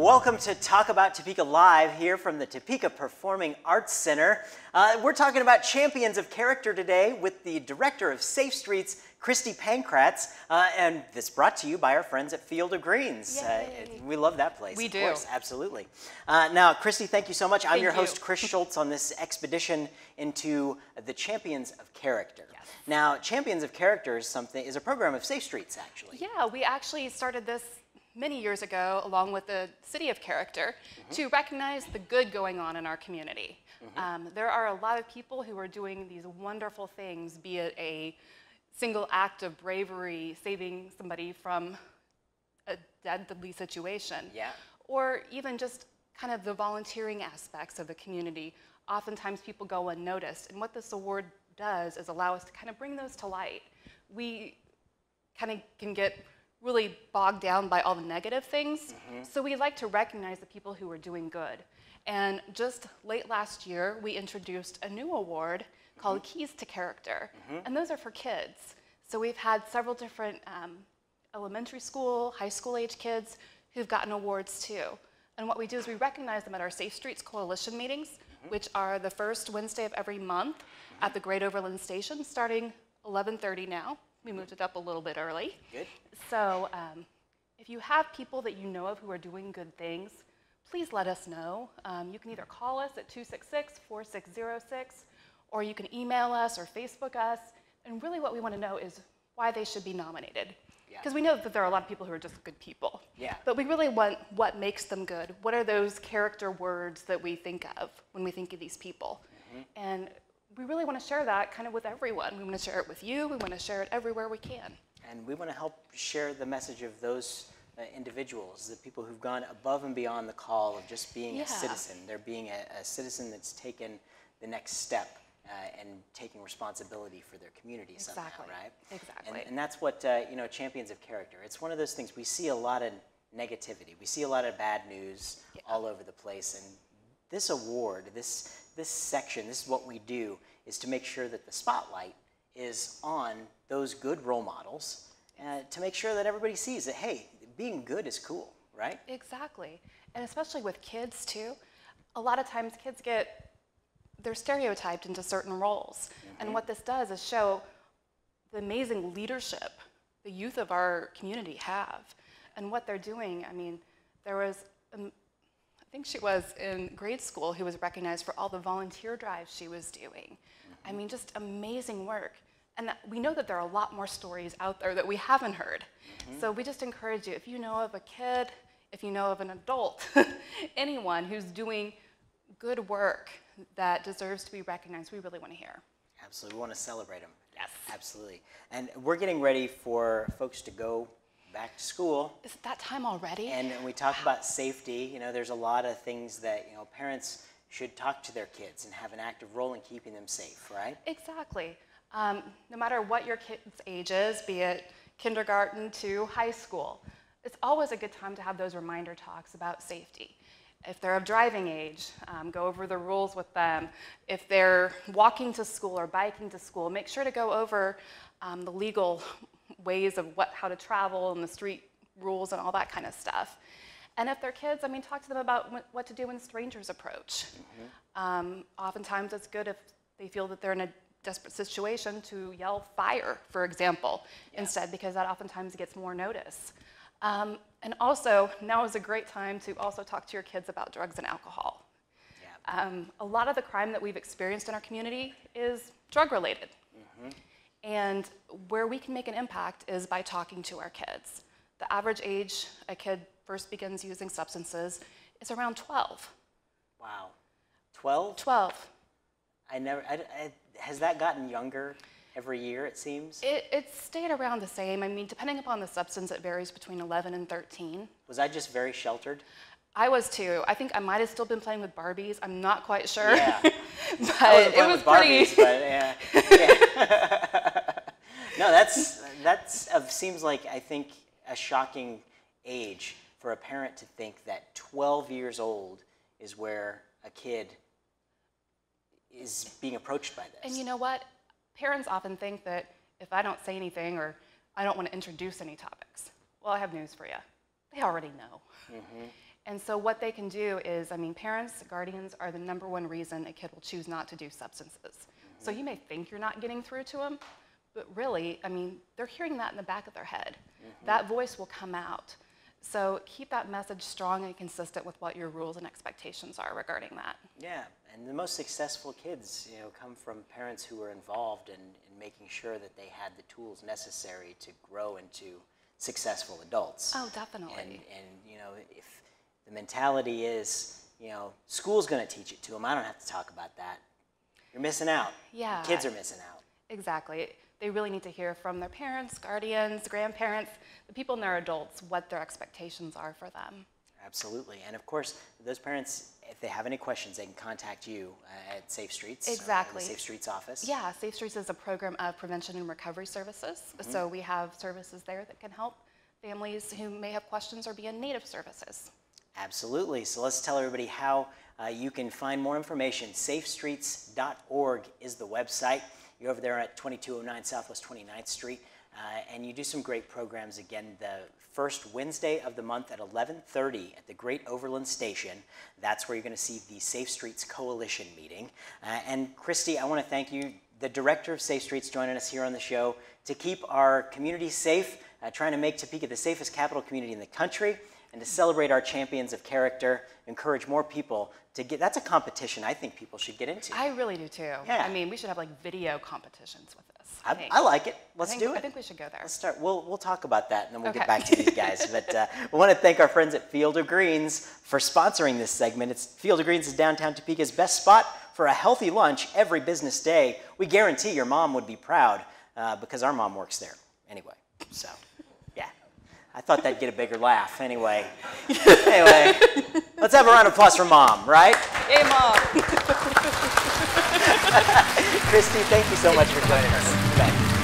Welcome to Talk About Topeka Live here from the Topeka Performing Arts Center. We're talking about champions of character today with the director of Safe Streets, Christy Pankratz, and this brought to you by our friends at Field of Greens. We love that place. We do. Of course, absolutely. Now, Christy, thank you so much. I'm your Thank you. host, Chris Schultz, on this expedition into the champions of character. Yes. Now, Champions of Character is a program of Safe Streets, actually. Yeah, we actually started this many years ago along with the City of Character to recognize the good going on in our community. There are a lot of people who are doing these wonderful things, be it a single act of bravery, saving somebody from a deadly situation, or even just kind of the volunteering aspects of the community. Oftentimes people go unnoticed, and what this award does is allow us to kind of bring those to light. We kind of can get really bogged down by all the negative things, so we like to recognize the people who are doing good. And just late last year, we introduced a new award called Keys to Character, and those are for kids. So we've had several different elementary school, high school age kids who've gotten awards too. And what we do is we recognize them at our Safe Streets Coalition meetings, which are the first Wednesday of every month at the Great Overland Station, starting 11:30 now. We moved it up a little bit early. Good. So if you have people that you know of who are doing good things, please let us know. You can either call us at 266-4606, or you can email us or Facebook us. And really what we want to know is why they should be nominated. Because we know that there are a lot of people who are just good people. But we really want what makes them good. What are those character words that we think of when we think of these people? And we really want to share that kind of with everyone. We want to share it with you. We want to share it everywhere we can. And we want to help share the message of those individuals, the people who've gone above and beyond the call of just being a citizen. They're being a citizen that's taken the next step and taking responsibility for their community somehow, right? Exactly. And that's what, Champions of Character. It's one of those things. We see a lot of negativity. We see a lot of bad news all over the place. And this award, this section, this is what we do, is to make sure that the spotlight is on those good role models to make sure that everybody sees that, hey, being good is cool, right? Exactly. And especially with kids too, a lot of times kids they're stereotyped into certain roles. And what this does is show the amazing leadership the youth of our community have and what they're doing. I mean, there was I think she was in grade school who was recognized for all the volunteer drives she was doing. I mean, just amazing work. And we know that there are a lot more stories out there that we haven't heard. So we just encourage you, if you know of a kid, if you know of an adult, anyone who's doing good work that deserves to be recognized, we really want to hear. Absolutely. We want to celebrate them. Yes. Absolutely. And we're getting ready for folks to go back to school. Is it that time already? And we talk about safety. You know, there's a lot of things that, parents should talk to their kids and have an active role in keeping them safe, right? Exactly. No matter what your kid's age is, be it kindergarten to high school, it's always a good time to have those reminder talks about safety. If they're of driving age, go over the rules with them. If they're walking to school or biking to school, make sure to go over the legal ways of how to travel and the street rules and all that kind of stuff. And if they're kids, I mean, talk to them about what to do when strangers approach. Oftentimes it's good if they feel that they're in a desperate situation to yell fire, for example, instead, because that oftentimes gets more notice. And also, now is a great time to also talk to your kids about drugs and alcohol. A lot of the crime that we've experienced in our community is drug-related. And where we can make an impact is by talking to our kids. The average age a kid first begins using substances is around 12. Wow. 12? 12. Has that gotten younger every year, it seems? It's stayed around the same. I mean, depending upon the substance, it varies between 11 and 13. Was I just very sheltered? I was too. I think I might have still been playing with Barbies. I'm not quite sure. Yeah. But it was pretty. Barbies, but no, that seems like, I think, a shocking age for a parent to think that 12 years old is where a kid is being approached by this. And you know what? Parents often think that if I don't say anything or I don't want to introduce any topics, well, I have news for you. They already know. And so what they can do is, I mean, parents, guardians are the #1 reason a kid will choose not to do substances. So you may think you're not getting through to them, but really, I mean, they're hearing that in the back of their head. That voice will come out. So keep that message strong and consistent with what your rules and expectations are regarding that. Yeah, and the most successful kids, come from parents who were involved in making sure that they had the tools necessary to grow into successful adults. Oh, definitely. And if the mentality is, school's going to teach it to them, I don't have to talk about that. You're missing out. Yeah. The kids are missing out. Exactly. They really need to hear from their parents, guardians, grandparents, the people in their adults, what their expectations are for them. Absolutely. And of course, those parents, if they have any questions, they can contact you at Safe Streets. Exactly. The Safe Streets office. Yeah, Safe Streets is a program of prevention and recovery services. So we have services there that can help families who may have questions or be in need of services. Absolutely. So let's tell everybody how you can find more information. SafeStreets.org is the website. You're over there at 2209 Southwest 29th Street, and you do some great programs. Again, the first Wednesday of the month at 11:30 at the Great Overland Station. That's where you're going to see the Safe Streets Coalition meeting. And Christy, I want to thank you, the director of Safe Streets, joining us here on the show to keep our community safe, trying to make Topeka the safest capital community in the country, and to celebrate our champions of character, encourage more people to get, that's a competition I think people should get into. I really do too. Yeah. I mean, we should have like video competitions with this. I like it. Let's do it. I think we should go there. Let's start. We'll talk about that, and then we'll get back to these guys. But we want to thank our friends at Field of Greens for sponsoring this segment. Field of Greens is downtown Topeka's best spot for a healthy lunch every business day. We guarantee your mom would be proud because our mom works there anyway. So, yeah. I thought that'd get a bigger laugh anyway. Anyway, let's have a round of applause for Mom, right? Hey, Mom. Christy, thank you so much for joining us. Thanks.